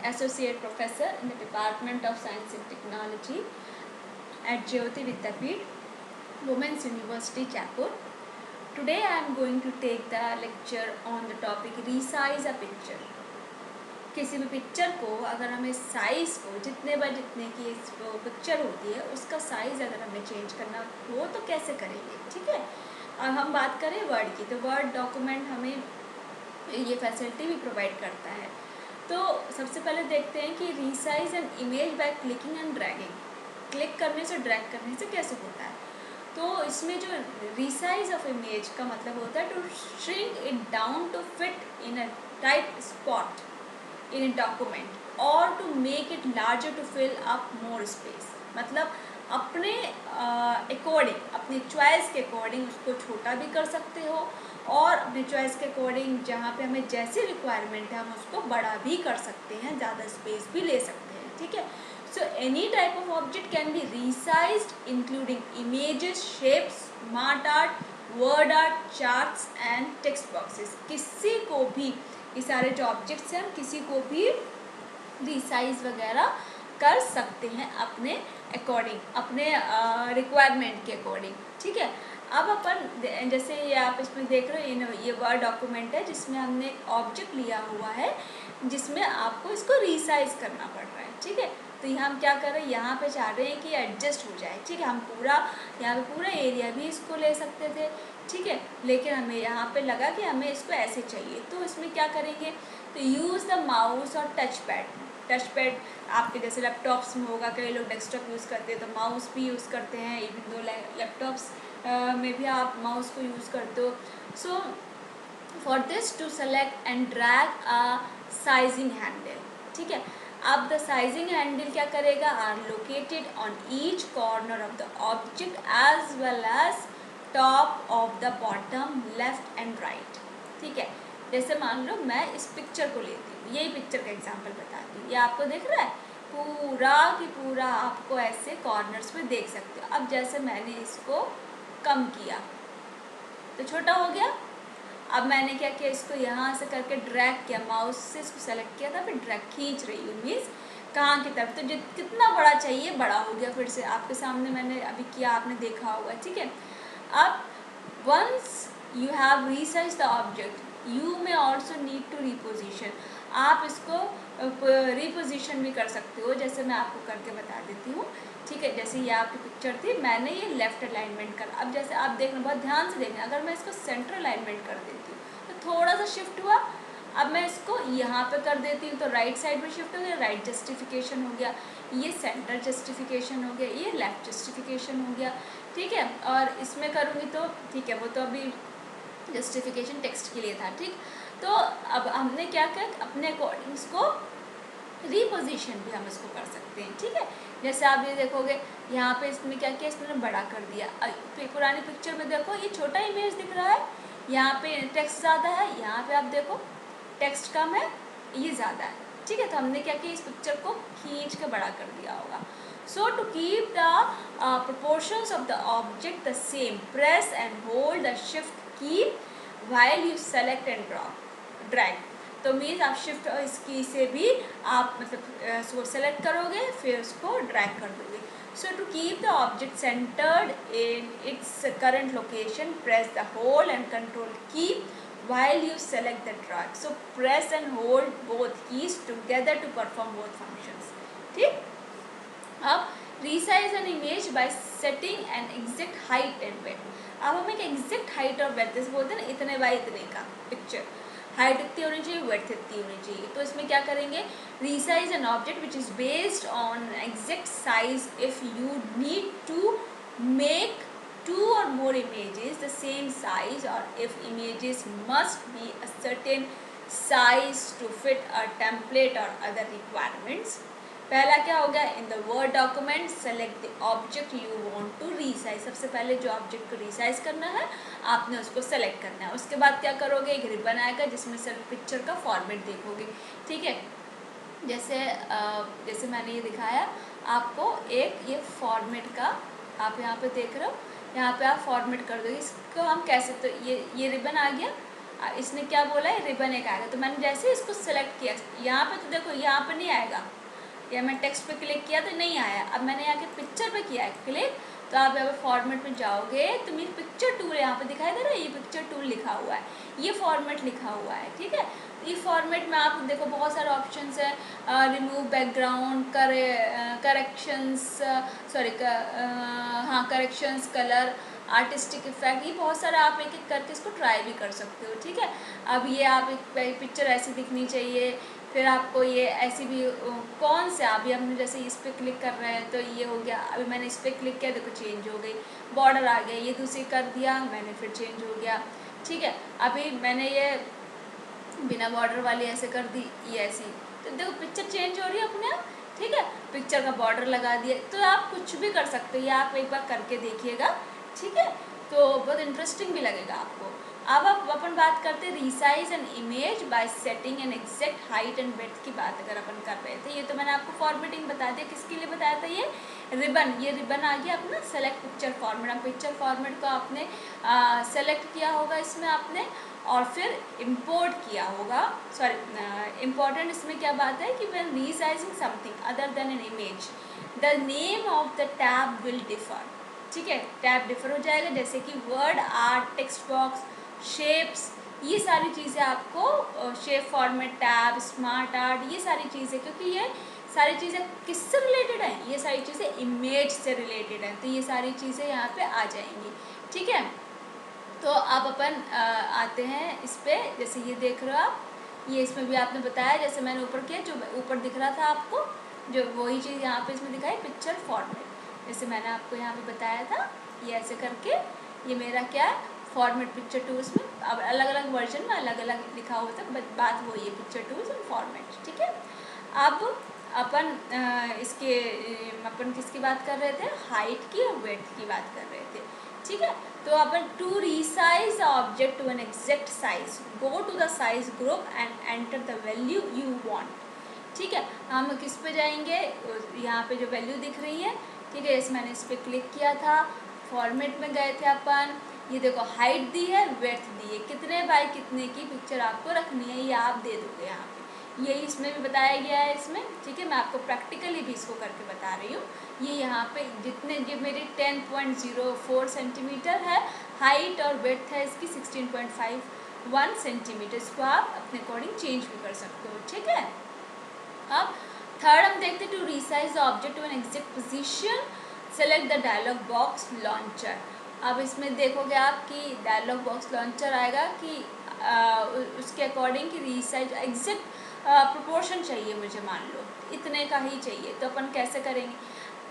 Associate Professor in the Department of Science and Technology at Jyoti Vidyapeeth, Women's University, Jaipur. Today I am going to take the lecture on the topic resize a picture. किसी भी picture को अगर हमें size को जितने bye जितने की वो पिक्चर होती है उसका साइज़ अगर हमें चेंज करना हो तो कैसे करेंगे, ठीक है। अब हम बात करें वर्ड की, तो वर्ड डॉक्यूमेंट हमें ये फैसिलिटी भी प्रोवाइड करता है। तो सबसे पहले देखते हैं कि resize an image by clicking and dragging, click करने से ड्रैग करने से कैसे होता है। तो इसमें जो रीसाइज ऑफ इमेज का मतलब होता है to shrink it down to fit in a tight spot in a document और to make it larger to fill up more space. मतलब अपने अकॉर्डिंग, अपनी चॉइस के अकॉर्डिंग उसको छोटा भी कर सकते हो और अपनी चॉइस के अकॉर्डिंग जहाँ पे हमें जैसी रिक्वायरमेंट है हम उसको बड़ा भी कर सकते हैं, ज़्यादा स्पेस भी ले सकते हैं, ठीक है। So any type of object can be resized including images, shapes, smart art, word art, charts and text boxes. किसी को भी, ये सारे जो ऑब्जेक्ट्स हैं, किसी को भी रीसाइज वगैरह कर सकते हैं अपने अकॉर्डिंग, अपने रिक्वायरमेंट के अकॉर्डिंग, ठीक है। अब अपन जैसे ये आप इसमें देख रहे हो, ये वर्ड डॉक्यूमेंट है जिसमें हमने एक ऑब्जेक्ट लिया हुआ है जिसमें आपको इसको रीसाइज करना पड़ रहा है, ठीक है। तो यहाँ हम क्या कर रहे हैं, यहाँ पे चाह रहे हैं कि एडजस्ट हो जाए, ठीक है। हम पूरा यहाँ पे पूरा एरिया भी इसको ले सकते थे, ठीक है, लेकिन हमें यहाँ पे लगा कि हमें इसको ऐसे चाहिए। तो इसमें क्या करेंगे, तो यूज़ द माउस और टच पैड। टच पैड आपके जैसे लैपटॉप्स में होगा, कई लोग डेस्कटॉप यूज़ करते हैं तो माउस भी यूज़ करते हैं, इवन दो लैपटॉप्स में भी आप माउस को यूज़ करते हो। So for this to select and drag a sizing handle, ठीक है। अब द साइजिंग हैंडल क्या करेगा, are located on each corner of the object as well as top of the bottom, left and right, ठीक है। जैसे मान लो मैं इस पिक्चर को लेती हूँ, यही पिक्चर का एग्जांपल बताती हूँ, ये आपको दिख रहा है पूरा की पूरा, आपको ऐसे कॉर्नर्स में देख सकते हो। अब जैसे मैंने इसको कम किया तो छोटा हो गया। अब मैंने क्या किया, इसको यहाँ से करके ड्रैग किया, माउस से इसको सेलेक्ट किया था, फिर ड्रैग खींच रही हूँ, मीन्स कहाँ की तरफ, तो कितना बड़ा चाहिए बड़ा हो गया। फिर से आपके सामने मैंने अभी किया, आपने देखा होगा, ठीक है। अब once you have resize the object you may also need to reposition. आप इसको रिपोजिशन भी कर सकते हो, जैसे मैं आपको करके बता देती हूँ, ठीक है। जैसे ये आपकी पिक्चर थी, मैंने ये लेफ्ट अलाइनमेंट कर, अब जैसे आप देखना, बहुत ध्यान से देखना, अगर मैं इसको सेंटर अलाइनमेंट कर देती हूँ तो थोड़ा सा शिफ्ट हुआ। अब मैं इसको यहाँ पे कर देती हूँ तो राइट साइड में शिफ्ट हो गया, राइट जस्टिफिकेशन हो गया, ये सेंटर जस्टिफिकेशन हो गया, ये लेफ्ट जस्टिफिकेशन हो गया, ठीक है। और इसमें करूँगी तो ठीक है, वो तो अभी जस्टिफिकेशन टेक्स्ट के लिए था, ठीक। तो अब हमने क्या किया, अपने अकॉर्डिंग इसको रिपोजिशन भी हम इसको कर सकते हैं, ठीक है। जैसे आप ये देखोगे यहाँ पे इसमें क्या किया, इसने बड़ा कर दिया। पुरानी पिक्चर में देखो ये छोटा इमेज दिख रहा है, यहाँ पे टेक्स्ट ज़्यादा है, यहाँ पे आप देखो टेक्स्ट कम है, ये ज़्यादा है, ठीक है। तो हमने क्या किया, इस पिक्चर को खींच के बड़ा कर दिया होगा। So to keep the proportions of the object the same, press and hold the shift key while you select and drag। तो मीन्स आप शिफ्ट और इस की से भी आप मतलब उसको सेलेक्ट करोगे, फिर उसको ड्रैग कर दोगे। So to keep the object centred in its current location, press the hold and control key while you select the drag। so press and hold both keys together to perform both functions, ठीक। अब resize an image by setting an exact height and width। अब हम एक exact height और width, जैसे बोलते हैं ना इतने बाई इतने का पिक्चर, हाइट इतनी होनी चाहिए, वेथ इतनी होनी चाहिए। तो इसमें क्या करेंगे, resize an object which is based on exact size if you need to make two or more images the same size, or if images must be a certain size to fit a template or other requirements। पहला क्या हो गया, in the word document select the object you want to resize. सबसे पहले जो object को resize करना है आपने उसको सेलेक्ट करना है। उसके बाद क्या करोगे, एक रिबन आएगा जिसमें सिर्फ पिक्चर का फॉर्मेट देखोगे, ठीक है। जैसे मैंने ये दिखाया आपको, एक ये फॉर्मेट का आप यहाँ पे देख रहे हो, यहाँ पे आप फॉर्मेट कर दो इसको। हम कैसे, तो ये रिबन आ गया, इसने क्या बोला है, रिबन एक आएगा। तो मैंने जैसे इसको सेलेक्ट किया, यहाँ पे तो देखो यहाँ पे नहीं आएगा, या मैं टेक्स्ट पे क्लिक किया तो नहीं आया। अब मैंने यहाँ के पिक्चर पे किया है क्लिक, तो आप यहाँ पे फॉर्मेट में जाओगे तो मेरी पिक्चर टूल यहाँ पे दिखाई दे रहा है, ये पिक्चर टूल लिखा हुआ है, ये फॉर्मेट लिखा हुआ है, ठीक है। ये फॉर्मेट में आप देखो बहुत सारे ऑप्शंस हैं, रिमूव बैकग्राउंड, करेक्शंस, सॉरी हाँ करेक्शंस, कलर, आर्टिस्टिक इफेक्ट, ये बहुत सारा आप एक एक करके इसको ट्राई भी कर सकते हो, ठीक है। अब ये आप एक पिक्चर ऐसी दिखनी चाहिए, फिर आपको ये ऐसी भी कौन से, अभी हमने जैसे इस पर क्लिक कर रहे हैं तो ये हो गया, अभी मैंने इस पर क्लिक किया देखो चेंज हो गई, बॉर्डर आ गया, ये दूसरी कर दिया मैंने फिर चेंज हो गया, ठीक है। अभी मैंने ये बिना बॉर्डर वाली ऐसे कर दी, ये ऐसी, तो देखो पिक्चर चेंज हो रही है अपने आप, ठीक है। पिक्चर का बॉर्डर लगा दिया, तो आप कुछ भी कर सकते हो, ये आप एक बार करके देखिएगा, ठीक है, तो बहुत इंटरेस्टिंग भी लगेगा आपको। अब अपन बात करते हैं resize an image by setting an exact height and width की बात अगर अपन कर रहे थे। ये तो मैंने आपको फॉर्मेटिंग बता दिया, किसके लिए बताया था, ये रिबन, ये रिबन आ गया अपना सेलेक्ट पिक्चर फॉर्मेट। अब पिक्चर फॉर्मेट को आपने सेलेक्ट किया होगा इसमें आपने, और फिर इंपोर्ट किया होगा, सॉरी इम्पॉर्टेंट इसमें क्या बात है कि when resizing something other than an image the name of the tab will differ, ठीक है, टैब डिफर हो जाएगा, जैसे कि word, art, text box, shapes, ये सारी चीज़ें आपको shape format, tab, smart art, ये सारी चीज़ें, क्योंकि ये सारी चीज़ें किससे रिलेटेड हैं, ये सारी चीज़ें इमेज से रिलेटेड हैं, तो ये सारी चीज़ें यहाँ पे आ जाएंगी, ठीक है। तो अब अपन आते हैं इस पर, जैसे ये देख रहे हो आप, ये इसमें भी आपने बताया, जैसे मैंने ऊपर किया, जो ऊपर दिख रहा था आपको, जो वही चीज़ यहाँ पे इसमें दिखाई, पिक्चर फॉर्मेट, जैसे मैंने आपको यहाँ पे बताया था, ये ऐसे करके ये मेरा क्या है, फॉर्मेट पिक्चर टूल्स में। अब अलग अलग वर्जन में अलग अलग लिखा हुआ था, बट बात वही है, पिक्चर टूल्स एंड फॉर्मेट, ठीक है। अब अपन इसके अपन किसकी बात कर रहे थे, हाइट की और वेड्थ की बात कर रहे थे, ठीक है। तो अपन to resize the object to an exact size, go to the size group and enter the value you want, ठीक है। हम किस पे जाएंगे, यहाँ पे जो वैल्यू दिख रही है, ठीक है, इस मैंने इस पर क्लिक किया था, फॉर्मेट में गए थे अपन, ये देखो हाइट दी है, वेड्थ दी है, कितने बाय कितने की पिक्चर आपको रखनी है ये आप दे दोगे यहाँ पे, यही इसमें भी बताया गया है इसमें, ठीक है। मैं आपको प्रैक्टिकली भी इसको करके बता रही हूँ। ये यहाँ पे जितने, ये मेरी 10.04 सेंटीमीटर है हाइट, और वेड्थ है इसकी 16.51 सेंटीमीटर, इसको आप अपने अकॉर्डिंग चेंज भी कर सकते हो, ठीक है। अब थर्ड हम देखते हैं to resize the object to an exact position, select the dialog box launcher. अब इसमें देखोगे आप कि डायलॉग बॉक्स लॉन्चर आएगा कि उसके अकॉर्डिंग कि रिसाइज एग्जैक्ट प्रोपोर्शन चाहिए मुझे, मान लो इतने का ही चाहिए, तो अपन कैसे करेंगे,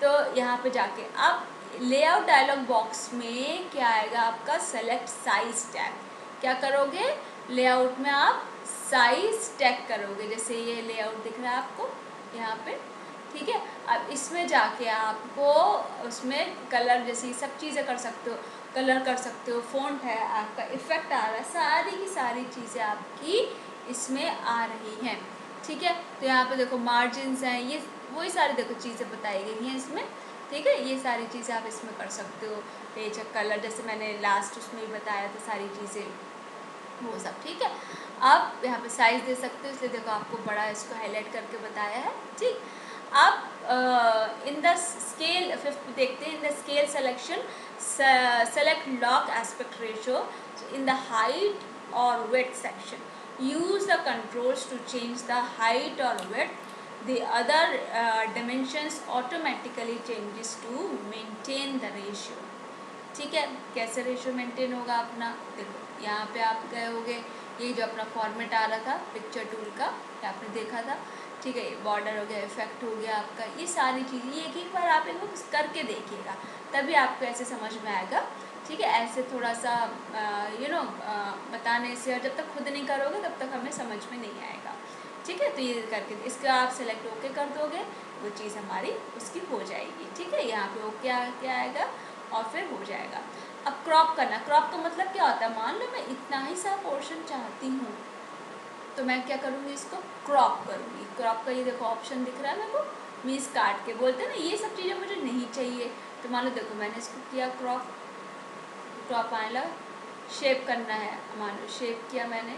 तो यहाँ पे जाके आप लेआउट डायलॉग बॉक्स में क्या आएगा आपका, सेलेक्ट साइज टैग, क्या करोगे, लेआउट में आप साइज टैग करोगे, जैसे ये लेआउट दिख रहा है आपको यहाँ पे, ठीक है। अब इसमें जाके आपको उसमें कलर जैसी सब चीज़ें कर सकते हो, कलर कर सकते हो, फ़ॉन्ट है आपका, इफेक्ट आ रहा है, सारी की सारी चीज़ें आपकी इसमें आ रही हैं, ठीक है। तो यहाँ पे देखो मार्जिन्स हैं, ये वही सारी देखो चीज़ें बताई गई हैं इसमें, ठीक है। ये सारी चीज़ें आप इसमें कर सकते हो, पेज कलर जैसे मैंने लास्ट उसमें भी बताया था सारी चीज़ें, वो सब, ठीक है। आप यहाँ पे साइज़ दे सकते हो, इसलिए देखो आपको बड़ा इसको हाईलाइट करके बताया है, ठीक। आप इन द स्केल फिफ्थ देखते हैं, in the scale selection select lock aspect ratio in the height और weight section, use the controls to change the height or width, the other dimensions automatically changes to maintain the ratio, ठीक है। कैसे ratio maintain होगा अपना, देखो यहाँ पे आप गए होगे, ये जो अपना फॉर्मेट आ रहा था पिक्चर टूल का, आपने देखा था, ठीक है, बॉर्डर हो गया, इफेक्ट हो गया आपका, ये सारी चीज़ें एक एक बार आप इनको करके देखिएगा, तभी आपको ऐसे समझ में आएगा, ठीक है। ऐसे थोड़ा सा बताने से, और जब तक खुद नहीं करोगे तब तक हमें समझ में नहीं आएगा, ठीक है। तो ये करके इसका आप सेलेक्ट ओके कर दोगे, वो चीज़ हमारी उसकी हो जाएगी, ठीक है। यहाँ पे ओके क्या आएगा और फिर हो जाएगा। अब क्रॉप करना, क्रॉप का मतलब क्या होता है, मान लो मैं इतना ही सा पोर्शन चाहती हूँ, तो मैं क्या करूँगी, इसको क्रॉप करूँगी। क्रॉप का ये देखो ऑप्शन दिख रहा है मेरे को, मीन्स काट के बोलते हैं ना, ये सब चीज़ें मुझे नहीं चाहिए, तो मान लो देखो मैंने इसको किया क्रॉप, क्रॉप आने लगा, शेप करना है, मान लो शेप किया मैंने,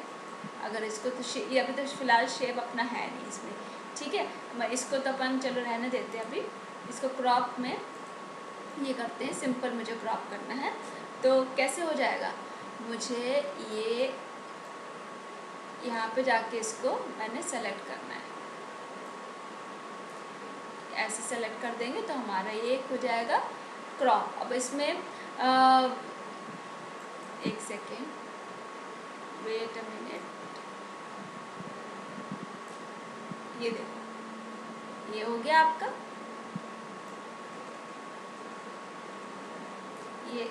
अगर इसको तो ये अभी तो फिलहाल शेप अपना है नहीं इसमें, ठीक है। मैं इसको तो अपन चलो रहने देते हैं, अभी इसको क्रॉप में ये करते हैं, सिंपल मुझे क्रॉप करना है तो कैसे हो जाएगा, मुझे ये यहाँ पे जाके इसको मैंने सेलेक्ट करना है, ऐसे सेलेक्ट कर देंगे तो हमारा ये हो जाएगा क्रॉप। अब इसमें एक सेकेंड, वेट अ मिनट, ये देखो ये हो गया आपका, ये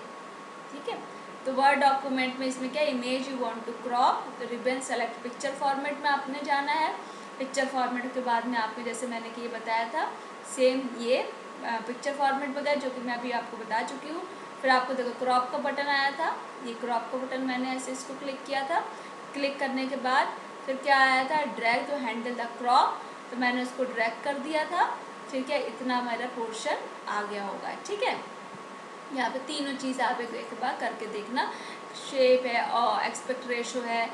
ठीक है। तो वर्ड डॉक्यूमेंट में इसमें क्या, image you want to crop, तो रिबन सेलेक्ट पिक्चर फॉर्मेट में आपने जाना है। पिक्चर फॉर्मेट के बाद में आपको जैसे मैंने कि ये बताया था सेम ये पिक्चर फॉर्मेट वगैरह जो कि मैं अभी आपको बता चुकी हूँ। फिर आपको देखो क्रॉप का बटन आया था, ये क्रॉप का बटन मैंने ऐसे इसको क्लिक किया था, क्लिक करने के बाद फिर क्या आया था, drag to handle the crop, तो मैंने उसको ड्रैग कर दिया था, ठीक है। इतना मेरा पोर्शन आ गया होगा, ठीक है। यहाँ पे तीनों चीज़ आप एक बार करके देखना, शेप है और एक्सपेक्ट रेशो है,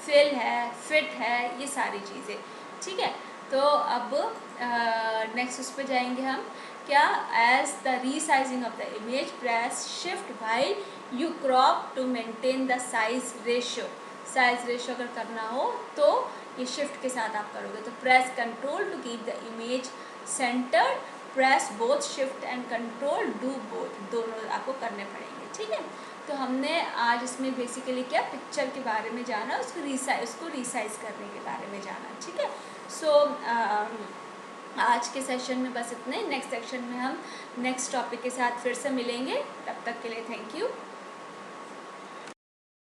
फिल है, फिट है, ये सारी चीज़ें, ठीक है। तो अब नेक्स्ट उस पर जाएंगे हम, क्या, as the resizing of the image press shift while you crop to maintain the size ratio. Size ratio अगर करना हो तो ये शिफ्ट के साथ आप करोगे, तो press control to keep the image centred, press both shift and control, do both, दोनों आपको करने पड़ेंगे, ठीक है। तो हमने आज इसमें बेसिकली क्या, पिक्चर के बारे में जाना, उसको रिसाइज करने के बारे में जाना, ठीक है। सो आज के सेशन में बस इतने, नेक्स्ट सेक्शन में हम नेक्स्ट टॉपिक के साथ फिर से मिलेंगे, तब तक के लिए थैंक यू।